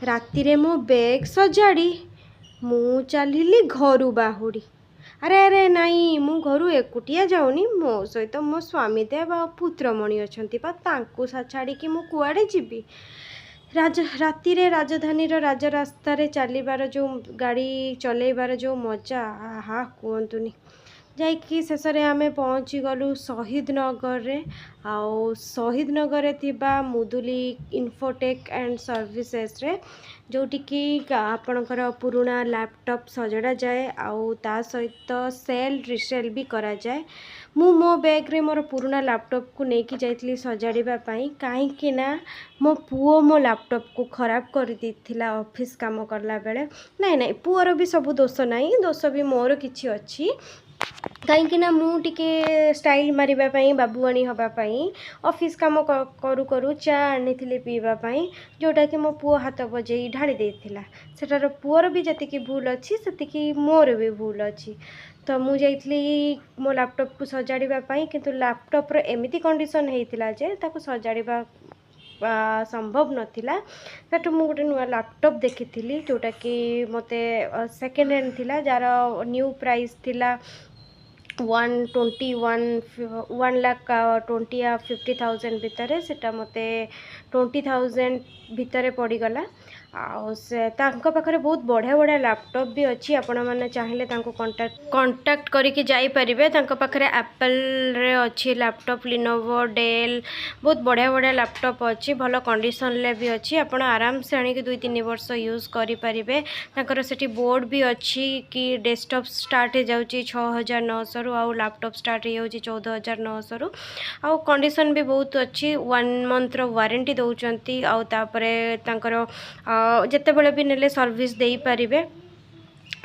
रातिरे मो बैग सजाड़ी मु चलिली घर बाहुड़ी। अरे अरे नाई मु घर एकुटिया जाऊनी, मो सहित मो स्वामी देव आ पुत्रमणि अछंती बा तांकु छाड़ी कि मु कुआडे जीवी। रातिरे राजधानी राजरास्ता चलबार जो गाड़ी चलैबार जो मजा आहा कहतुनी। जाइकी शेष में आम पहुँची गलु शहीद नगर रे। आउ शहीद नगर रे थिबा मुदुली इन्फोटेक एंड सर्विसेस रे जोटिकी आपणकर पुराना लैपटॉप सजड़ा जाए आउ ता सहित सेल रिसेल भी करा जाए। मो बैग रे मोर पुराना लैपटॉप को लेकिन जाइली सजाड़िबा पई, कहीं ना मो पुओ मो लैपटॉप को खराब कर देथिला ऑफिस काम करला बेले। नहीं नहीं पुअर भी सब दोष नहीं, दोष भी मोर किछि अछि। कहीं मुझे स्टाइल मारिबापी बाबुआणी हाँपाई ऑफिस काम करू करू चा आनी पीवाई जोटा कि मो पुओ हाथ बजे ढाली देथिला। सेटार पुअर भी जतिकी भूल अच्छी सेतिकी मोर भी भूल अच्छी। तो मुझे मो लैपटॉप को सजाड़ापी, किंतु लैपटॉप रो एमिति कंडीशन होता जे ताको सजाड़ा संभव नथिला। सेटू मु गोटे नुआ लैपटॉप देखी जोटा कि मते सेकेंड हैंड थिला, जार न्यू प्राइस थिला 1,20,50,000 भितर। सेटा मते 20,000 भितर पड़गला। आउ से तांको पाखरे बहुत बढ़िया बढ़िया लैपटॉप भी अच्छी, आपण मैंने चाहिए कांटेक्ट करके जाई परिबे। तांको पाखरे एप्पल रे अच्छी लैपटॉप, लिनोवो, डेल बहुत बढ़िया बढ़िया लैपटॉप अच्छी, भल कंडीशन ले भी अच्छी। आपण आराम से आनी 2-3 वर्ष यूज करि परिबे। तांकर सेठी बोर्ड भी अच्छी कि डेस्कटॉप स्टार्ट हो जाउची 6,900 रु, आउ लैपटॉप स्टार्ट हो जाउची 14,900 रु। आउ कंडीशन भी बहुत अच्छी, 1 मंथ रो वारंटी दउचंती। आउ तापरे तांकर जेते बेले भी नेले सर्विस देई परिबे।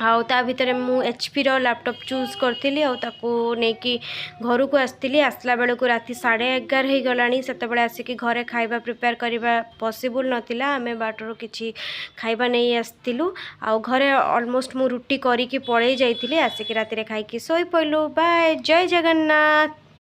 आउ ता भितर मु एचपी रो लैपटॉप चूज करथिली आउ ताको नेकी घर को आसथिली। आसला बेले को राति 11:30 हो गलानी। सेते बेले आसिकी घरे खाइबा प्रिपेयर करिबा पॉसिबल नथिला। आमे बाटरो किछि खाइबा नहीं आस्थिलु। आउ घरे ऑलमोस्ट मु रुटी करी कि पळेई जाइथिली। आसिकी राति रे खाइ कि सोई पइलु। बाय, जय जगन्नाथ।